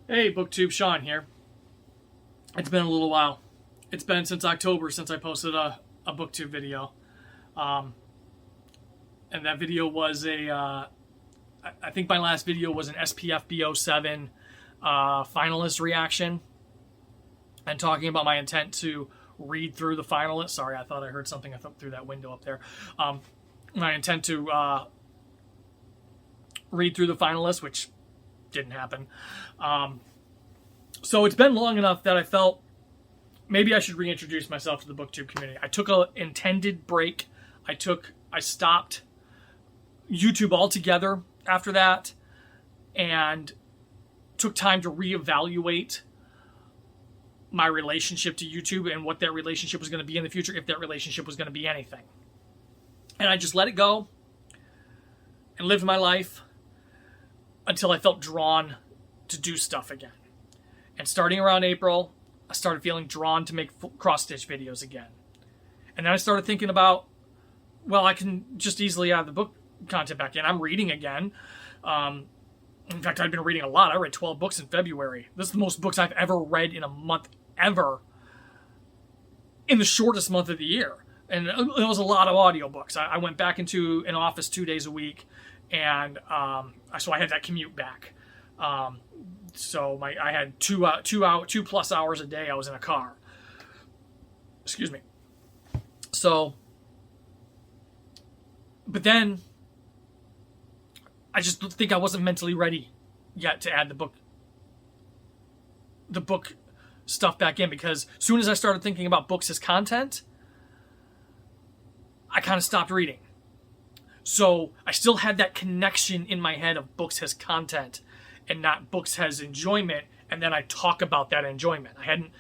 Hey, Booktube, Sean here. It's been a little while. It's been since October since I posted a Booktube video. And that video was I think my last video was an SPF B07 finalist reaction. And talking about my intent to read through the finalists. Sorry, I thought I heard something through that window up there. My intent to read through the finalists, which didn't happen. So it's been long enough that I felt maybe I should reintroduce myself to the Booktube community. I took an intended break. I stopped YouTube altogether after that and took time to reevaluate my relationship to YouTube and what that relationship was going to be in the future, if that relationship was going to be anything. And I just let it go and lived my life until I felt drawn to do stuff again. And starting around April, I started feeling drawn to make cross-stitch videos again. And then I started thinking about, well, I can just easily add the book content back in. I'm reading again. In fact, I've been reading a lot. I read 12 books in February. This is the most books I've ever read in a month, ever, in the shortest month of the year. And it was a lot of audiobooks. I went back into an office 2 days a week, and so I had that commute back. So I had 2+ hours a day I was in a car. Excuse me. So, but then I just think I wasn't mentally ready yet to add the book stuff back in, because as soon as I started thinking about books as content, I kind of stopped reading. So I still had that connection in my head of books as content and not books as enjoyment, and then I talk about that enjoyment. I hadn't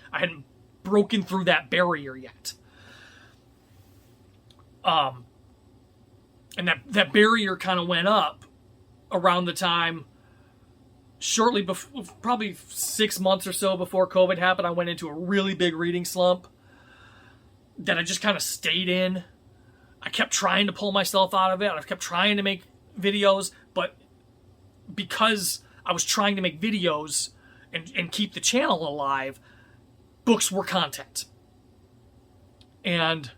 broken through that barrier yet. And that barrier kind of went up around the time, shortly before, probably 6 months or so before COVID happened. I went into a really big reading slump that I just kind of stayed in. I kept trying to pull myself out of it. I kept trying to make videos, but because I was trying to make videos and keep the channel alive, books were content. And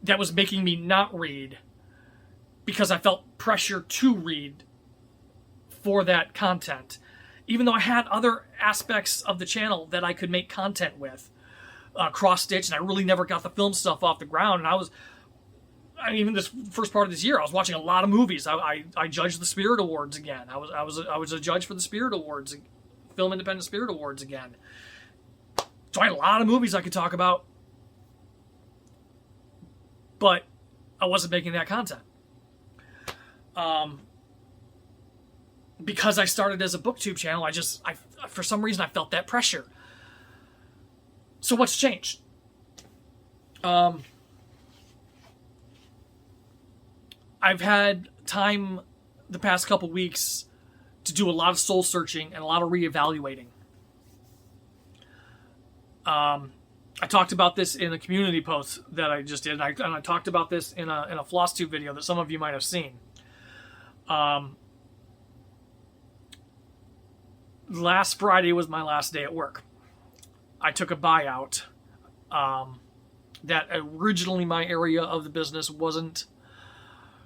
that was making me not read because I felt pressure to read for that content, even though I had other aspects of the channel that I could make content with. Cross-stitch, and I really never got the film stuff off the ground. And even this first part of this year, I was watching a lot of movies. I judged the Spirit Awards again. I was a judge for the Spirit Awards, Film Independent Spirit Awards again. So I had a lot of movies I could talk about, but I wasn't making that content. Because I started as a Booktube channel, I for some reason I felt that pressure. So what's changed? I've had time the past couple weeks to do a lot of soul searching and a lot of reevaluating. I talked about this in a community post that I just did, and I talked about this in a FlossTube video that some of you might have seen. Last Friday was my last day at work. I took a buyout that originally my area of the business wasn't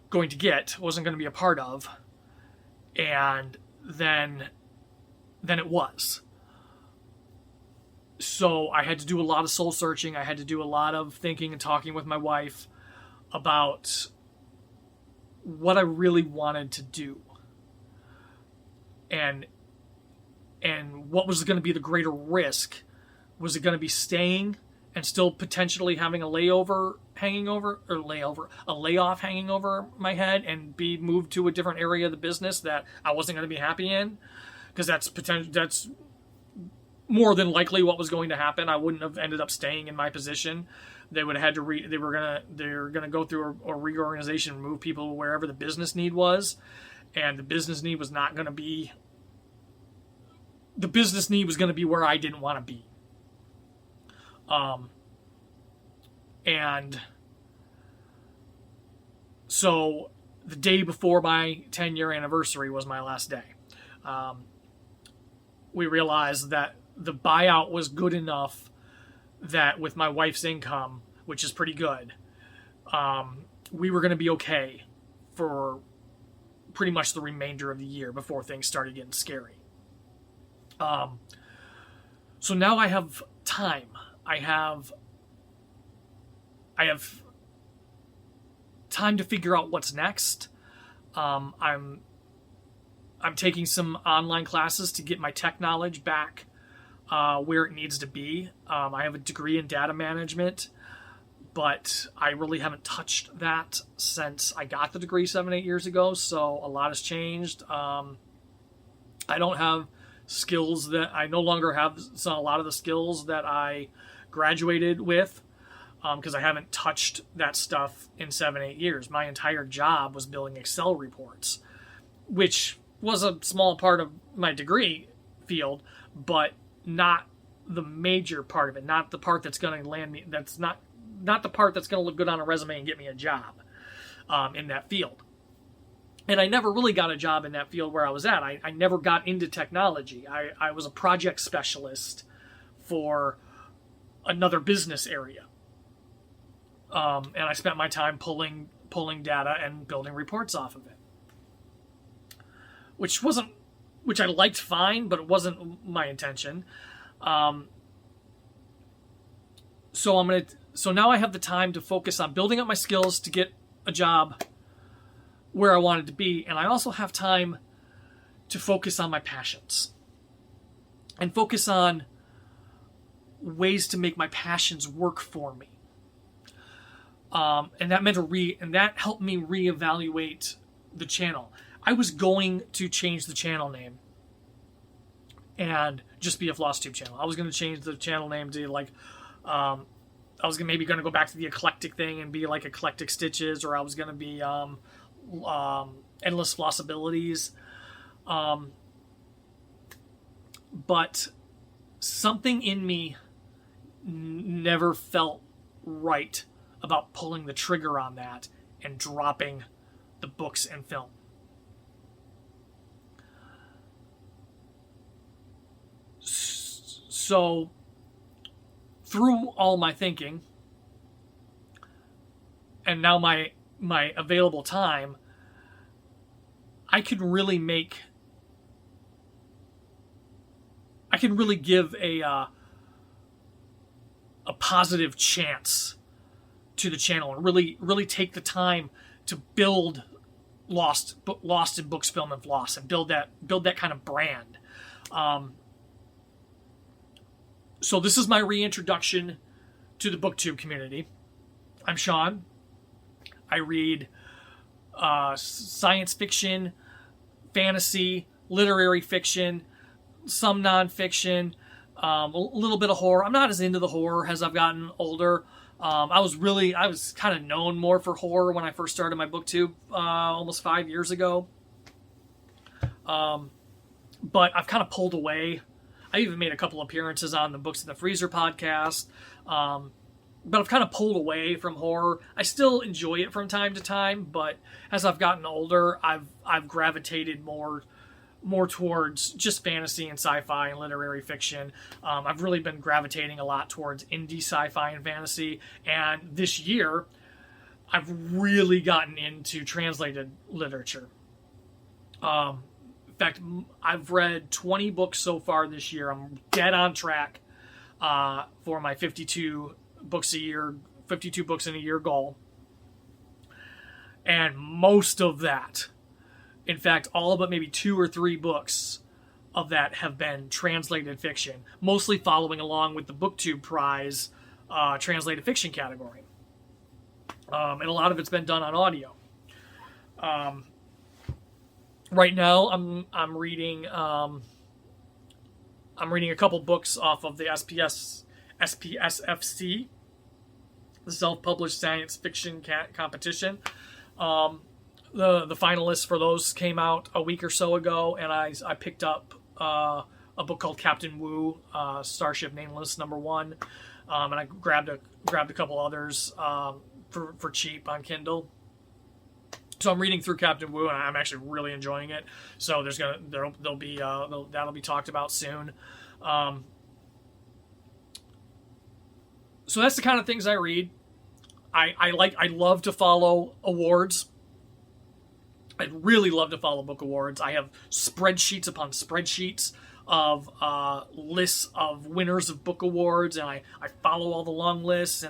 going to be a part of, and then it was. So I had to do a lot of soul searching. I had to do a lot of thinking and talking with my wife about what I really wanted to do, and what was going to be the greater risk. Was it going to be staying and still potentially having a layoff hanging over my head and be moved to a different area of the business that I wasn't going to be happy in? Because that's more than likely what was going to happen. I wouldn't have ended up staying in my position. They would have had to they were going to go through a reorganization and move people wherever the business need was, and the business need was not going to be. The business need was going to be where I didn't want to be. And so the day before my 10-year anniversary was my last day. we realized that the buyout was good enough that with my wife's income, which is pretty good, we were going to be okay for pretty much the remainder of the year before things started getting scary. So now I have time. I have time to figure out what's next. I'm taking some online classes to get my tech knowledge back where it needs to be. I have a degree in data management, but I really haven't touched that since I got the degree 7-8 years ago, so a lot has changed. I don't have skills that I no longer have, a lot of the skills that I graduated with, because I haven't touched that stuff in 7-8 years. My entire job was building Excel reports, which was a small part of my degree field, but not the major part of it, not the part that's going to land me, that's not the part that's going to look good on a resume and get me a job in that field. And I never really got a job in that field where I was at. I never got into technology. I was a project specialist for another business area. And I spent my time pulling data and building reports off of it. Which I liked fine, but it wasn't my intention. So now I have the time to focus on building up my skills to get a job where I wanted to be, and I also have time to focus on my passions and focus on ways to make my passions work for me. And that meant that helped me reevaluate the channel. I was going to change the channel name and just be a FlossTube channel. I was going to change the channel name to I was maybe going to go back to the eclectic thing and be like Eclectic Stitches, or I was going to be Endless Flossabilities. But something in me never felt right about pulling the trigger on that and dropping the books and film. So, through all my thinking, and now my available time, I can really give a positive chance to the channel and really take the time to build Lost in Books, Film, and Floss, and build that kind of brand. So this is my reintroduction to the Booktube community. I'm Sean. I read science fiction, fantasy, literary fiction, some nonfiction, a little bit of horror. I'm not as into the horror as I've gotten older. I was kind of known more for horror when I first started my Booktube almost 5 years ago. But I've kind of pulled away. I even made a couple appearances on the Books in the Freezer podcast. But I've kind of pulled away from horror. I still enjoy it from time to time, but as I've gotten older, I've gravitated more towards just fantasy and sci-fi and literary fiction. I've really been gravitating a lot towards indie sci-fi and fantasy. And this year, I've really gotten into translated literature. In fact, I've read 20 books so far this year. I'm dead on track for my 52 books in a year goal. And most of that, in fact, all but maybe 2 or 3 books of that have been translated fiction, mostly following along with the Booktube Prize translated fiction category. And a lot of it's been done on audio. Right now, I'm reading a couple books off of the SPSFC, the self-published science fiction competition. The finalists for those came out a week or so ago, and I picked up a book called Captain Wu, Starship Nameless #1, and I grabbed a couple others for cheap on Kindle. So I'm reading through Captain Wu, and I'm actually really enjoying it. So that'll be talked about soon. So that's the kind of things I read. I love to follow awards. I really love to follow book awards. I have spreadsheets upon spreadsheets of lists of winners of book awards, and I follow all the long lists,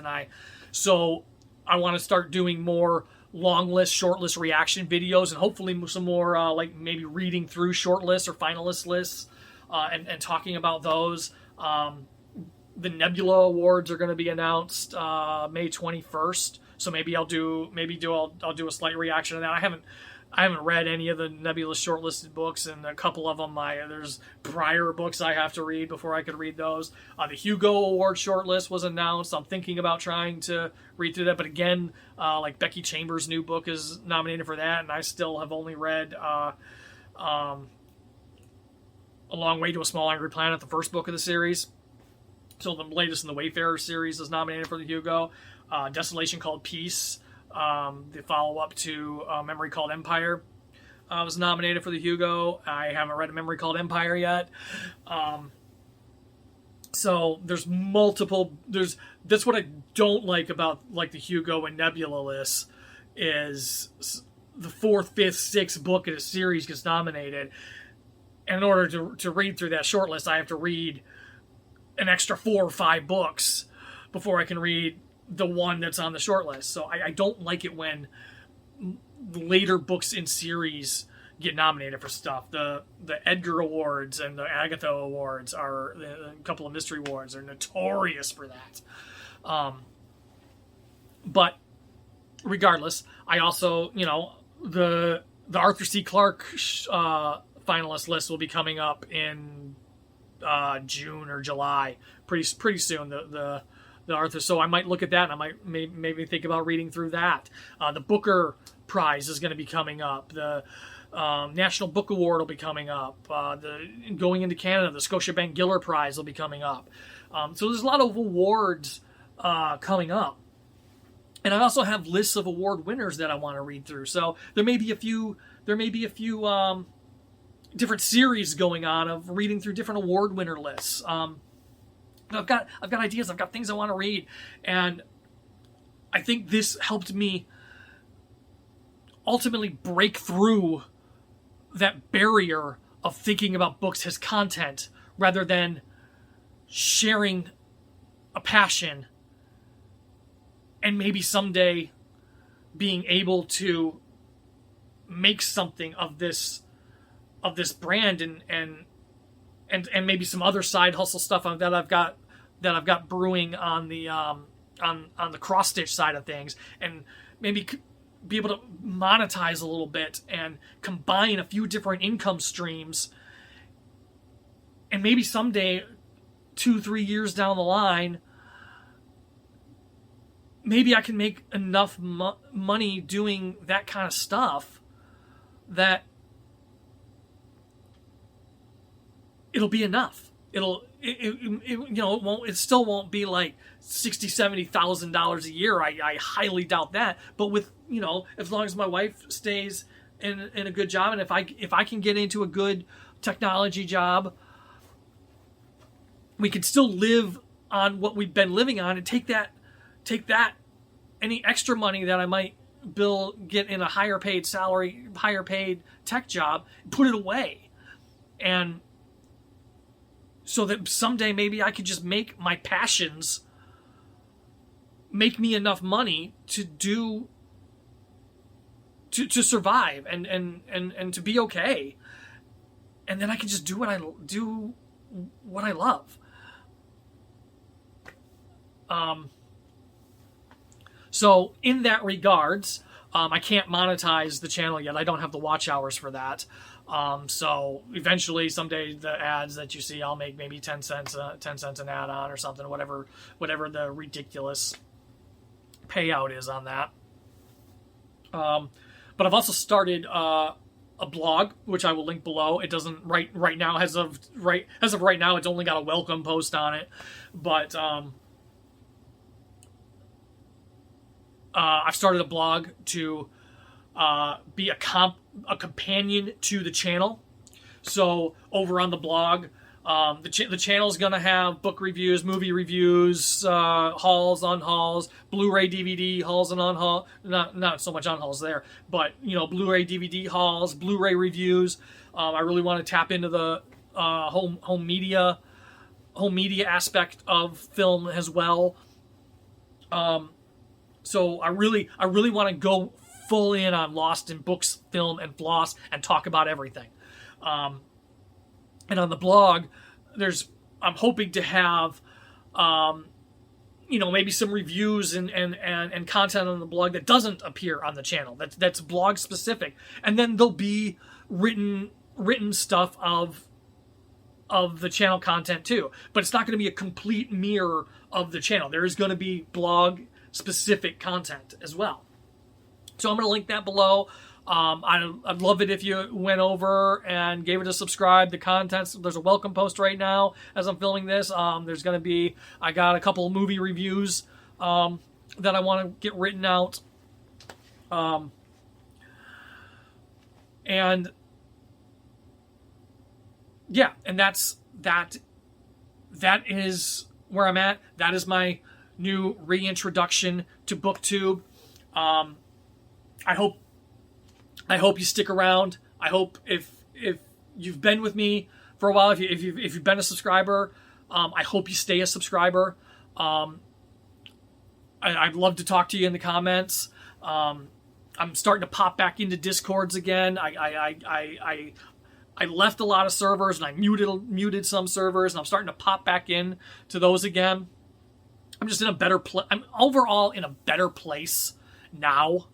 so I want to start doing more long list, short list reaction videos, and hopefully some more like maybe reading through short lists or finalist lists and talking about those. The Nebula Awards are going to be announced May 21st, so maybe I'll do a slight reaction to that. I haven't read any of the Nebula shortlisted books, and a couple of them there's prior books I have to read before I could read those. The Hugo Award shortlist was announced. I'm thinking about trying to read through that, but again, like Becky Chambers' new book is nominated for that, and I still have only read A Long Way to a Small Angry Planet, the first book of the series. So the latest in the Wayfarer series is nominated for the Hugo. Desolation Called Peace, the follow-up to Memory Called Empire, was nominated for the Hugo. I haven't read A Memory Called Empire yet. So there's multiple. That's what I don't like about like the Hugo and Nebula lists is the 4th, 5th, 6th book in a series gets nominated. And in order to read through that short list, I have to read an extra 4 or 5 books before I can read the one that's on the short list. So I don't like it when later books in series get nominated for stuff. The Edgar Awards and the Agatha Awards are a couple of mystery awards are notorious for that. But regardless, I also, the Arthur C. Clarke finalist list will be coming up in June or July, pretty soon. The Arthur, so I might look at that, and I might maybe think about reading through that. The Booker Prize is going to be coming up. The National Book Award will be coming up. Going into Canada, the Scotiabank Giller Prize will be coming up. So there's a lot of awards coming up, and I also have lists of award winners that I want to read through. So there may be a few different series going on of reading through different award winner lists. I've got ideas. I've got things I want to read, and I think this helped me ultimately break through that barrier of thinking about books as content rather than sharing a passion, and maybe someday being able to make something of this brand and maybe some other side hustle stuff that I've got brewing on the cross stitch side of things, and maybe be able to monetize a little bit and combine a few different income streams, and maybe someday 2-3 years down the line, maybe I can make enough money doing that kind of stuff that it'll be enough. It still won't be like $60,000-$70,000 a year. I highly doubt that. But with, as long as my wife stays in a good job, and if I can get into a good technology job, we can still live on what we've been living on, and take that any extra money that I might get in a higher paid salary, higher paid tech job, put it away. And so that someday maybe I could just make my passions make me enough money to survive and to be okay. And then I can just do what I love. So in that regards, I can't monetize the channel yet. I don't have the watch hours for that. So eventually, someday, the ads that you see, I'll make maybe 10 cents an ad on or something, whatever the ridiculous payout is on that. But I've also started a blog, which I will link below. It doesn't right now, as of right now, it's only got a welcome post on it, but I've started a blog to be a companion to the channel. So over on the blog, the channel is going to have book reviews, movie reviews, hauls, unhauls, Blu-ray DVD hauls and unhauls. Not so much unhauls there, but Blu-ray DVD hauls, Blu-ray reviews. I really want to tap into the home media aspect of film as well. So I really want to go full in on Lost in books, film, and floss and talk about everything. And on the blog, I'm hoping to have, maybe some reviews and content on the blog that doesn't appear on the channel. That's blog specific, and then there'll be written stuff of the channel content too. But it's not going to be a complete mirror of the channel. There is going to be blog specific content as well. So I'm going to link that below. I'd love it if you went over and gave it a subscribe. The contents, there's a welcome post right now as I'm filming this. There's going to be, I got a couple of movie reviews that I want to get written out. And yeah, and that is where I'm at. That is my new reintroduction to Booktube. I hope you stick around. I hope if you've been with me for a while, if you've been a subscriber, I hope you stay a subscriber. I'd love to talk to you in the comments. I'm starting to pop back into Discords again. I left a lot of servers and I muted some servers, and I'm starting to pop back in to those again. I'm just in a better place. I'm overall in a better place now.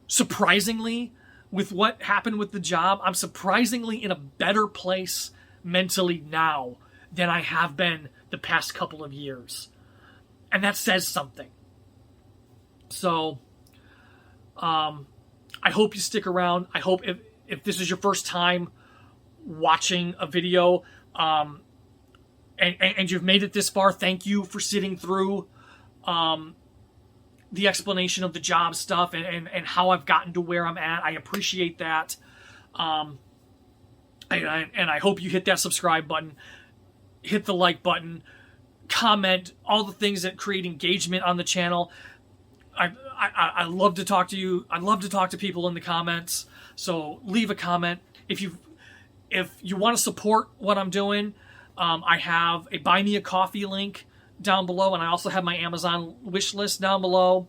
Surprisingly, with what happened with the job, I'm surprisingly in a better place mentally now than I have been the past couple of years. And that says something. So, I hope you stick around. I hope if this is your first time watching a video, and you've made it this far, thank you for sitting through the explanation of the job stuff and how I've gotten to where I'm at. I appreciate that. And I hope you hit that subscribe button, hit the like button, comment, all the things that create engagement on the channel. I love to talk to you. I love to talk to people in the comments. So leave a comment. If you want to support what I'm doing, I have a Buy Me a Coffee link down below, and I also have my Amazon wish list down below.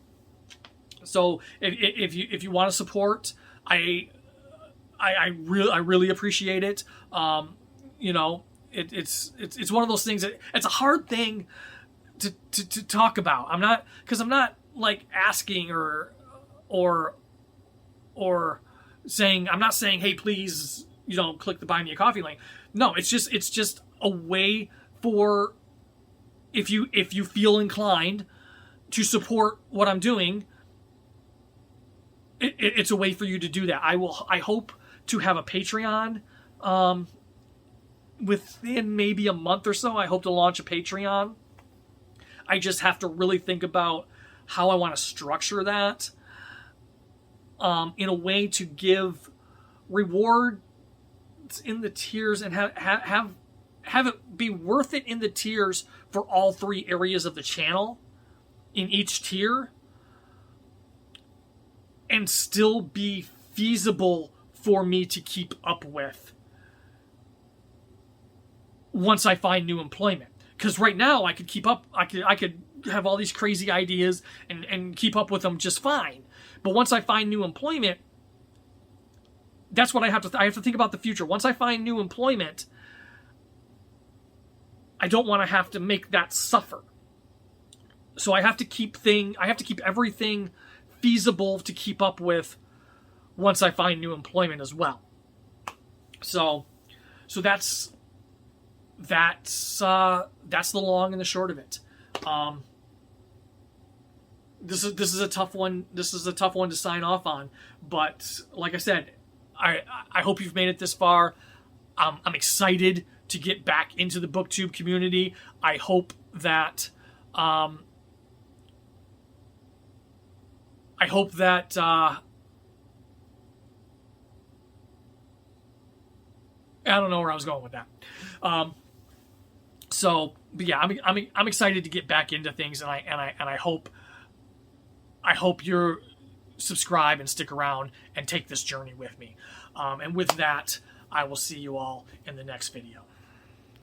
So if you want to support, I really appreciate it. It's one of those things that it's a hard thing to talk about. I'm not like asking or saying, I'm not saying, hey, please, click the Buy Me a Coffee link. No, it's just a way for, if you feel inclined to support what I'm doing, it's a way for you to do that. I hope to have a Patreon within maybe a month or so. I hope to launch a Patreon. I just have to really think about how I want to structure that in a way to give rewards in the tiers and have it be worth it in the tiers for all three areas of the channel in each tier, and still be feasible for me to keep up with once I find new employment. Because right now I could keep up, I could have all these crazy ideas and keep up with them just fine. But once I find new employment, that's what I have to think about the future. Once I find new employment, I don't want to have to make that suffer. So I have to keep everything feasible to keep up with once I find new employment as well. So that's the long and the short of it. This is a tough one. This is a tough one to sign off on. But like I said, I hope you've made it this far. I'm excited to get back into the Booktube community. I hope that I don't know where I was going with that. But yeah, I'm excited to get back into things, and I hope you're subscribe and stick around and take this journey with me. And with that, I will see you all in the next video.